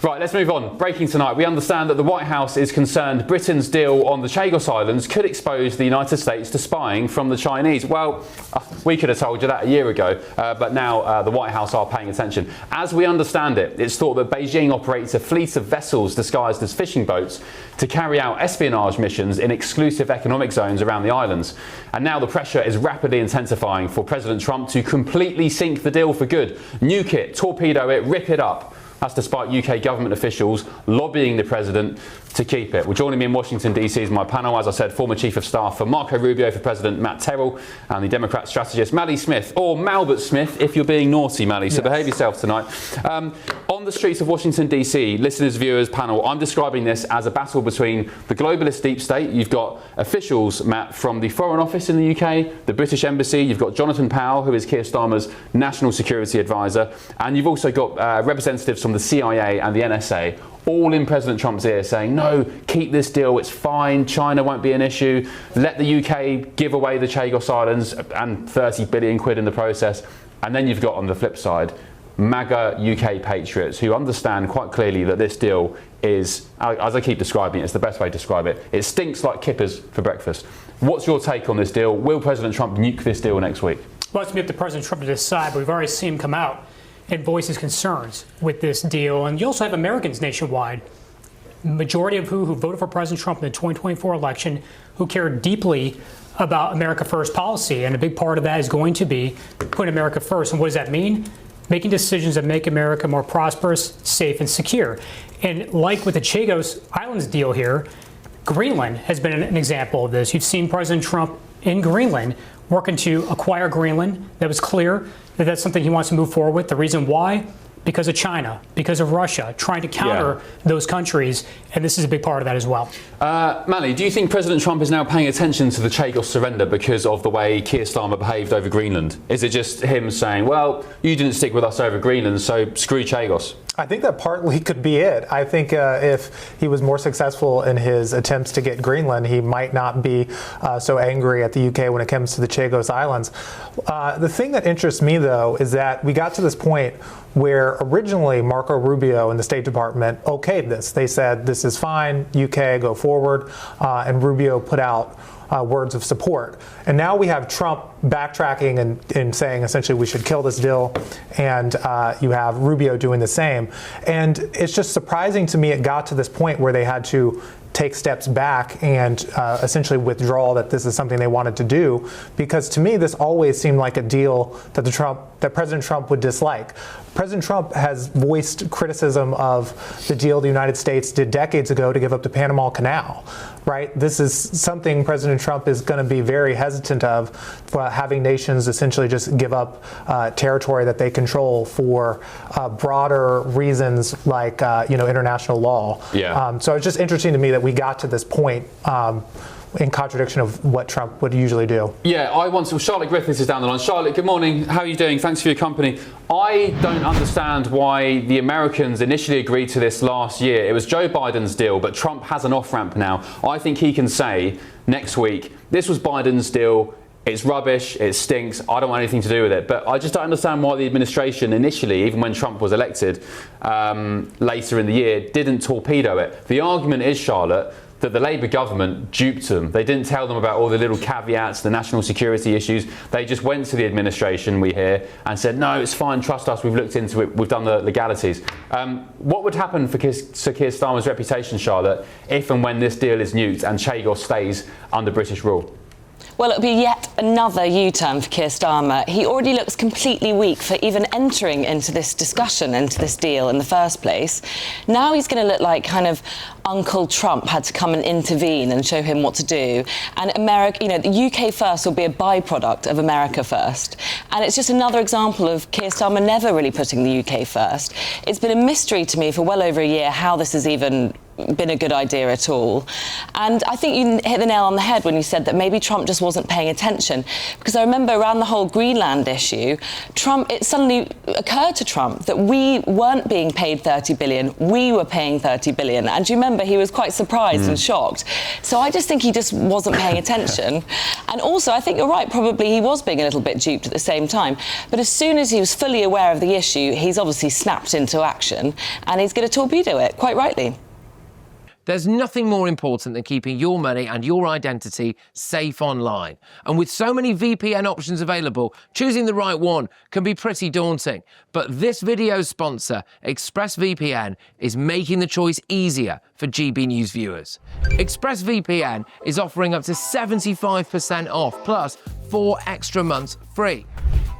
Right, let's move on. Breaking tonight, we understand that the White House is concerned Britain's deal on the Chagos Islands could expose the United States to spying from the Chinese. Well, we could have told you that a year ago, but now the White House are paying attention. As we understand it, it's thought that Beijing operates a fleet of vessels disguised as fishing boats to carry out espionage missions in exclusive economic zones around the islands. And now the pressure is rapidly intensifying for President Trump to completely sink the deal for good. Nuke it, torpedo it, rip it up. That's despite UK government officials lobbying the president to keep it. Well, joining me in Washington, D.C. is my panel, as I said, former Chief of Staff for Marco Rubio for President Matt Terrell and the Democrat strategist Mally Smith, or Malbert Smith if you're being naughty, Mally, so behave yourself tonight. On the streets of Washington, D.C., listeners, viewers, panel, I'm describing this as a battle between the globalist deep state. You've got officials, Matt, from the Foreign Office in the UK, the British Embassy, you've got Jonathan Powell, who is Keir Starmer's National Security Advisor, and you've also got representatives from the CIA and the NSA, all in President Trump's ear saying, no, keep this deal, it's fine, China won't be an issue, let the UK give away the Chagos Islands and 30 billion quid in the process. And then you've got on the flip side, MAGA UK patriots who understand quite clearly that this deal is, as I keep describing it, it's the best way to describe it, it stinks like kippers for breakfast. What's your take on this deal? Will President Trump nuke this deal next week? Well, it's going to be up to President Trump to decide, but we've already seen him come out and voice his concerns with this deal. And you also have Americans nationwide, majority of who voted for President Trump in the 2024 election, who care deeply about America First policy. And a big part of that is going to be putting America first. And what does that mean? Making decisions that make America more prosperous, safe, and secure. And like with the Chagos Islands deal here, Greenland has been an example of this. You've seen President Trump in Greenland working to acquire Greenland. That was clear that that's something he wants to move forward with. The reason why? Because of China, because of Russia, trying to counter those countries, and this is a big part of that as well. Mally, do you think President Trump is now paying attention to the Chagos surrender because of the way Keir Starmer behaved over Greenland? Is it just him saying, well, you didn't stick with us over Greenland, so screw Chagos? I think that partly could be it. I think if he was more successful in his attempts to get Greenland, he might not be so angry at the UK when it comes to the Chagos Islands. The thing that interests me, though, is that we got to this point where originally Marco Rubio and the State Department okayed this. They said, this is fine, UK, go forward, and Rubio put out words of support. And now we have Trump backtracking and saying essentially we should kill this deal, and you have Rubio doing the same. And it's just surprising to me it got to this point where they had to take steps back and essentially withdraw that this is something they wanted to do, because to me this always seemed like a deal that President Trump would dislike. President Trump has voiced criticism of the deal the United States did decades ago to give up the Panama Canal, right? This is something President Trump is going to be very hesitant of, having nations essentially just give up territory that they control for broader reasons like international law. So it's just interesting to me that we got to this point in contradiction of what Trump would usually do. Charlotte Griffiths is down the line. Charlotte, good morning. How are you doing? Thanks for your company. I don't understand why the Americans initially agreed to this last year. It was Joe Biden's deal, but Trump has an off-ramp now. I think he can say next week, this was Biden's deal. It's rubbish, it stinks, I don't want anything to do with it. But I just don't understand why the administration initially, even when Trump was elected later in the year, didn't torpedo it. The argument is, Charlotte, that the Labour government duped them. They didn't tell them about all the little caveats, the national security issues. They just went to the administration, we hear, and said, no, it's fine, trust us, we've looked into it, we've done the legalities. What would happen for Sir Keir Starmer's reputation, Charlotte, if and when this deal is nuked and Chagos stays under British rule? Well, it'll be yet another U-turn for Keir Starmer. He already looks completely weak for even entering into this discussion, into this deal in the first place. Now he's going to look like kind of Uncle Trump had to come and intervene and show him what to do. And America, the UK first will be a byproduct of America first. And it's just another example of Keir Starmer never really putting the UK first. It's been a mystery to me for well over a year how this has even been a good idea at all. And I think you hit the nail on the head when you said that maybe Trump just wasn't paying attention. Because I remember around the whole Greenland issue, it suddenly occurred to Trump that we weren't being paid 30 billion, we were paying 30 billion. And do you remember he was quite surprised and shocked? So I just think he just wasn't paying attention. And also, I think you're right, probably he was being a little bit duped at the same time. But as soon as he was fully aware of the issue, he's obviously snapped into action and he's going to torpedo it, quite rightly. There's nothing more important than keeping your money and your identity safe online. And with so many VPN options available, choosing the right one can be pretty daunting. But this video's sponsor, ExpressVPN, is making the choice easier for GB News viewers. ExpressVPN is offering up to 75% off, plus 4 extra months free.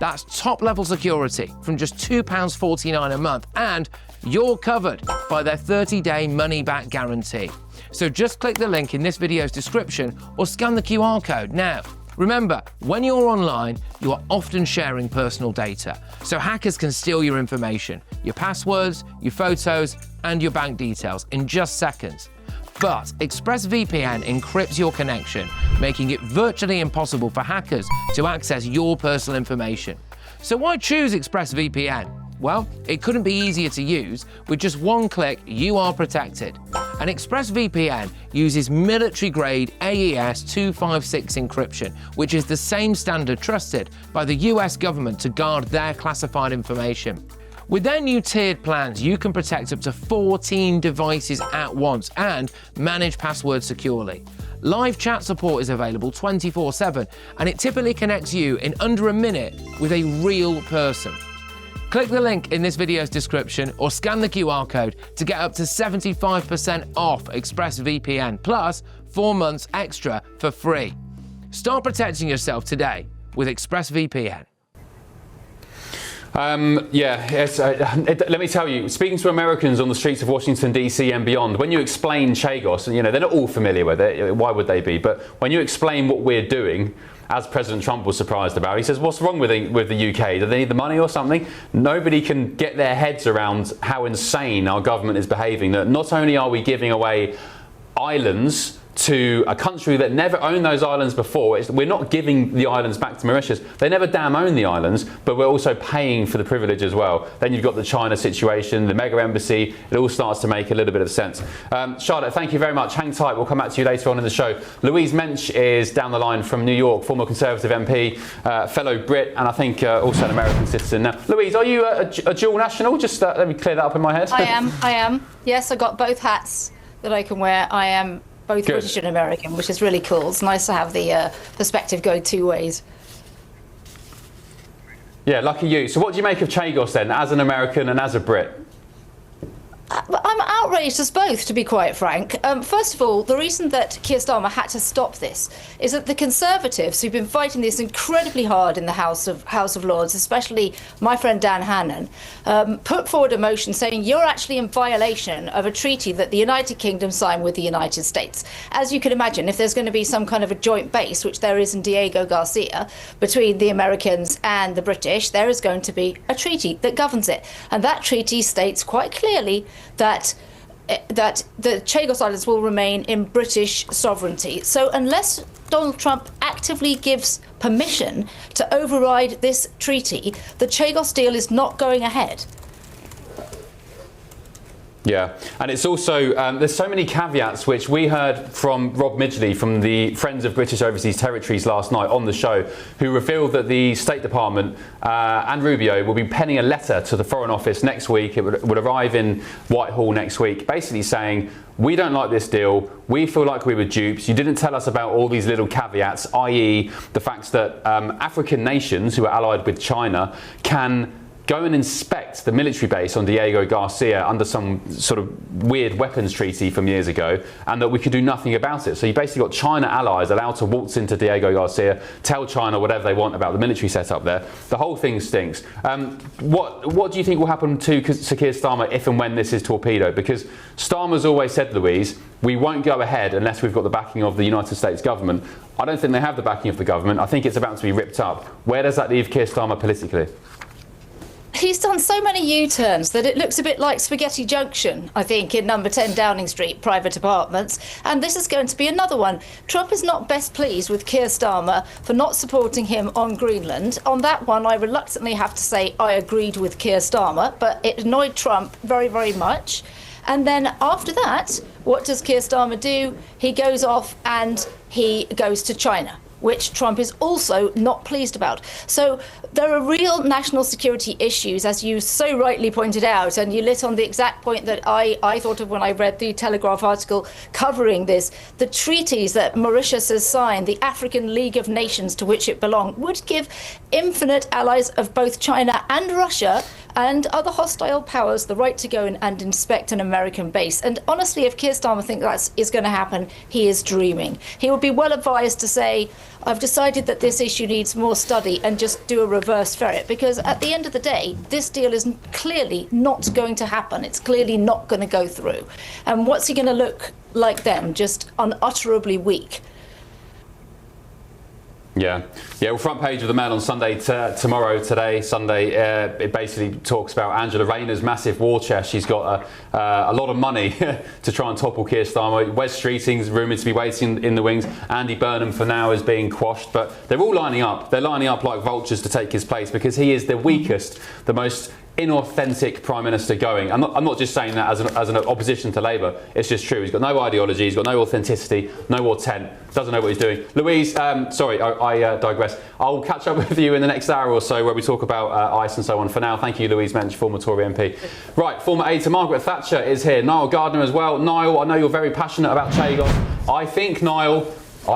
That's top-level security from just £2.49 a month, and you're covered by their 30-day money-back guarantee. So just click the link in this video's description or scan the QR code now. Remember, when you're online, you are often sharing personal data, so hackers can steal your information, your passwords, your photos, and your bank details in just seconds. But ExpressVPN encrypts your connection, making it virtually impossible for hackers to access your personal information. So why choose ExpressVPN? Well, it couldn't be easier to use. With just one click, you are protected. And ExpressVPN uses military-grade AES 256 encryption, which is the same standard trusted by the US government to guard their classified information. With their new tiered plans, you can protect up to 14 devices at once and manage passwords securely. Live chat support is available 24/7, and it typically connects you in under a minute with a real person. Click the link in this video's description or scan the QR code to get up to 75% off ExpressVPN, plus 4 months extra for free. Start protecting yourself today with ExpressVPN. Let me tell you, speaking to Americans on the streets of Washington, D.C. and beyond, when you explain Chagos, and they're not all familiar with it, why would they be? But when you explain what we're doing, as President Trump was surprised about, he says, what's wrong with the UK? Do they need the money or something? Nobody can get their heads around how insane our government is behaving, that not only are we giving away islands to a country that never owned those islands before. We're not giving the islands back to Mauritius. They never damn own the islands, but we're also paying for the privilege as well. Then you've got the China situation, the mega embassy. It all starts to make a little bit of sense. Charlotte, thank you very much. Hang tight. We'll come back to you later on in the show. Louise Mensch is down the line from New York, former Conservative MP, fellow Brit, and I think also an American citizen. Now, Louise, are you a dual national? Just let me clear that up in my head. I am. Yes, I got both hats that I can wear. I am both Good. British and American, which is really cool. It's nice to have the perspective go two ways. Yeah, lucky you. So what do you make of Chagos then, as an American and as a Brit? I'm outraged as both, to be quite frank. First of all, the reason that Keir Starmer had to stop this is that the Conservatives, who've been fighting this incredibly hard in the House of Lords, especially my friend Dan Hannan, put forward a motion saying you're actually in violation of a treaty that the United Kingdom signed with the United States. As you can imagine, if there's going to be some kind of a joint base, which there is in Diego Garcia, between the Americans and the British, there is going to be a treaty that governs it. And that treaty states quite clearly that the Chagos Islands will remain in British sovereignty. So unless Donald Trump actively gives permission to override this treaty, the Chagos deal is not going ahead. Yeah, and it's also, there's so many caveats which we heard from Rob Midgley from the Friends of British Overseas Territories last night on the show, who revealed that the State Department and Rubio will be penning a letter to the Foreign Office next week. It would arrive in Whitehall next week, basically saying, we don't like this deal, we feel like we were duped, you didn't tell us about all these little caveats, i.e. the fact that African nations who are allied with China can go and inspect the military base on Diego Garcia under some sort of weird weapons treaty from years ago, and that we could do nothing about it. So you basically got China allies allowed to waltz into Diego Garcia, tell China whatever they want about the military setup there. The whole thing stinks. What do you think will happen to Keir Starmer if and when this is torpedoed? Because Starmer's always said, Louise, we won't go ahead unless we've got the backing of the United States government. I don't think they have the backing of the government. I think it's about to be ripped up. Where does that leave Keir Starmer politically? He's done so many U-turns that it looks a bit like Spaghetti Junction, I think, in number 10 Downing Street, private apartments. And this is going to be another one. Trump is not best pleased with Keir Starmer for not supporting him on Greenland. On that one, I reluctantly have to say I agreed with Keir Starmer, but it annoyed Trump very, very much. And then after that, what does Keir Starmer do? He goes off and he goes to China, which Trump is also not pleased about. So there are real national security issues, as you so rightly pointed out, and you lit on the exact point that I thought of when I read the Telegraph article covering this. The treaties that Mauritius has signed, the African League of Nations to which it belonged, would give infinite allies of both China and Russia and other hostile powers the right to go in and inspect an American base. And honestly, if Keir Starmer thinks that is going to happen, he is dreaming. He would be well advised to say, I've decided that this issue needs more study, and just do a reverse ferret, because at the end of the day, this deal is clearly not going to happen. It's clearly not going to go through. And what's he going to look like then? Just unutterably weak. Yeah. Well, front page of the Mail on Sunday, Sunday, it basically talks about Angela Rayner's massive war chest. She's got a lot of money to try and topple Keir Starmer. Wes Streeting's rumoured to be waiting in the wings. Andy Burnham for now is being quashed, but they're all lining up. They're lining up like vultures to take his place, because he is the weakest, the most inauthentic Prime Minister going. I'm not just saying that as an opposition to Labour. It's just true. He's got no ideology, he's got no authenticity, no autent, doesn't know what he's doing. Louise, sorry, I digress. I'll catch up with you in the next hour or so where we talk about ICE and so on. For now, thank you, Louise Mensch, former Tory MP. Right, former aide to Margaret Thatcher is here. Niall Gardner as well. Niall, I know you're very passionate about Chagos. I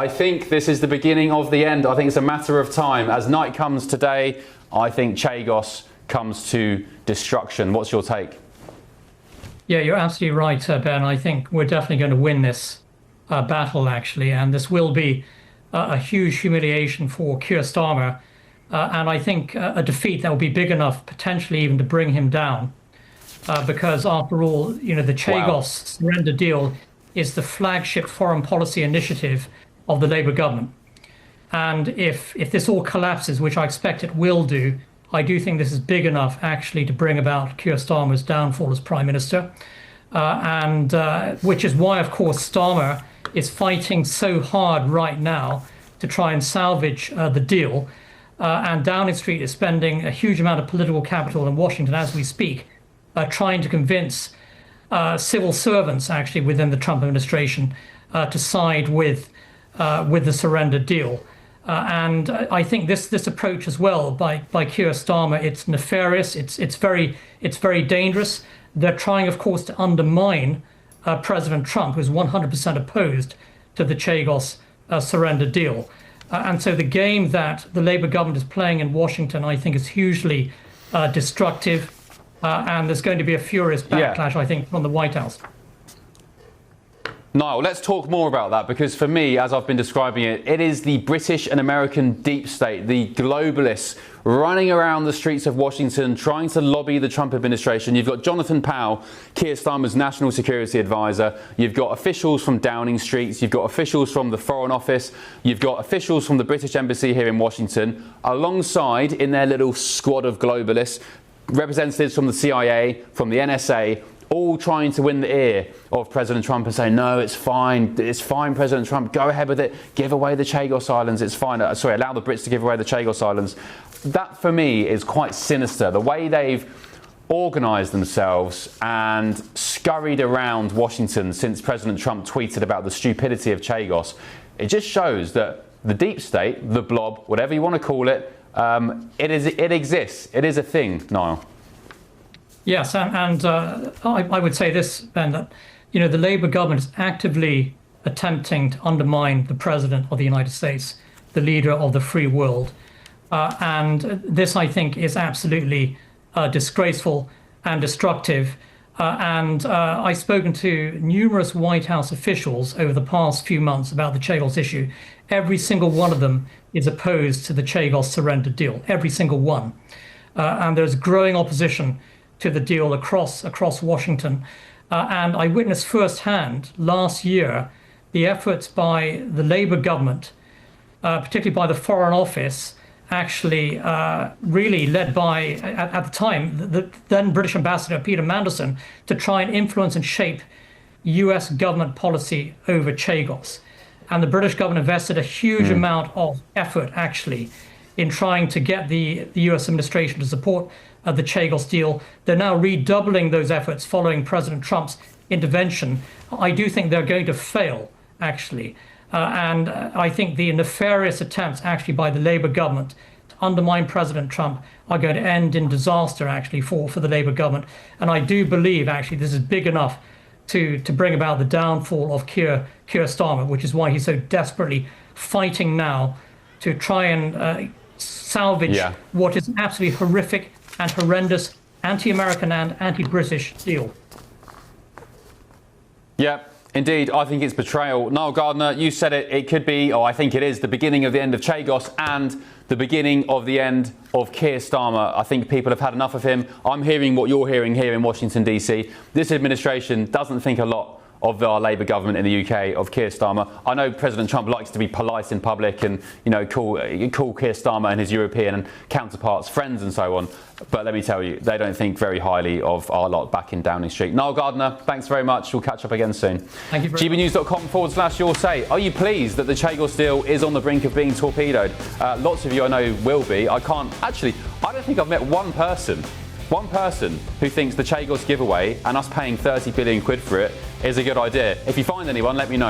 think this is the beginning of the end. I think it's a matter of time. As night comes today, I think Chagos comes to destruction. What's your take? Yeah, you're absolutely right, Ben. I think we're definitely going to win this battle, actually, and this will be a huge humiliation for Keir Starmer, and I think a defeat that will be big enough, potentially even to bring him down, because after all, the Chagos surrender deal is the flagship foreign policy initiative of the Labour government, and if this all collapses, which I expect it will do, I do think this is big enough actually to bring about Keir Starmer's downfall as Prime Minister, and which is why, of course, Starmer is fighting so hard right now to try and salvage the deal. And Downing Street is spending a huge amount of political capital in Washington as we speak, trying to convince civil servants actually within the Trump administration to side with the surrender deal. And I think this approach as well by Keir Starmer, it's nefarious. It's very dangerous. They're trying, of course, to undermine President Trump, who's 100% opposed to the Chagos surrender deal. And so the game that the Labour government is playing in Washington, I think, is hugely destructive. And there's going to be a furious backlash, I think, from the White House. Niall, let's talk more about that, because for me, as I've been describing it, it is the British and American deep state, the globalists running around the streets of Washington trying to lobby the Trump administration. You've got Jonathan Powell, Keir Starmer's national security advisor. You've got officials from Downing Street. You've got officials from the Foreign Office. You've got officials from the British Embassy here in Washington, alongside, in their little squad of globalists, representatives from the CIA, from the NSA, all trying to win the ear of President Trump and say, no, it's fine, President Trump, go ahead with it, give away the Chagos Islands, it's fine. Sorry, allow the Brits to give away the Chagos Islands. That, for me, is quite sinister. The way they've organised themselves and scurried around Washington since President Trump tweeted about the stupidity of Chagos, it just shows that the deep state, the blob, whatever you want to call it, it exists. It is a thing, Niall. Yes, and I would say this, Ben, that the Labour government is actively attempting to undermine the President of the United States, the leader of the free world. And this, I think, is absolutely disgraceful and destructive. And I've spoken to numerous White House officials over the past few months about the Chagos issue. Every single one of them is opposed to the Chagos surrender deal, every single one. And there's growing opposition to the deal across Washington. And I witnessed firsthand last year the efforts by the Labour government, particularly by the Foreign Office actually really led by, at the time, the then British Ambassador Peter Mandelson, to try and influence and shape US government policy over Chagos. And the British government invested a huge amount of effort, actually, in trying to get the US administration to support the Chagos deal. They're now redoubling those efforts following President Trump's intervention. I do think they're going to fail, actually. And I think the nefarious attempts, actually, by the Labour government to undermine President Trump are going to end in disaster, actually, for the Labour government. And I do believe, actually, this is big enough to bring about the downfall of Keir Starmer, which is why he's so desperately fighting now to try and salvage what is an absolutely horrific and horrendous anti-American and anti-British deal. Yeah, indeed. I think it's betrayal. Niall Gardner, you said it. It could be, or I think it is, the beginning of the end of Chagos and the beginning of the end of Keir Starmer. I think people have had enough of him. I'm hearing what you're hearing here in Washington, D.C. This administration doesn't think a lot of our Labour government in the UK, of Keir Starmer. I know President Trump likes to be polite in public and, call Keir Starmer and his European counterparts friends and so on. But let me tell you, they don't think very highly of our lot back in Downing Street. Niall Gardner, thanks very much. We'll catch up again soon. Thank you very much. gbnews.com/your say. Are you pleased that the Chagos deal is on the brink of being torpedoed? Lots of you I know will be. I don't think I've met one person who thinks the Chagos giveaway and us paying 30 billion quid for it is a good idea. If you find anyone, let me know.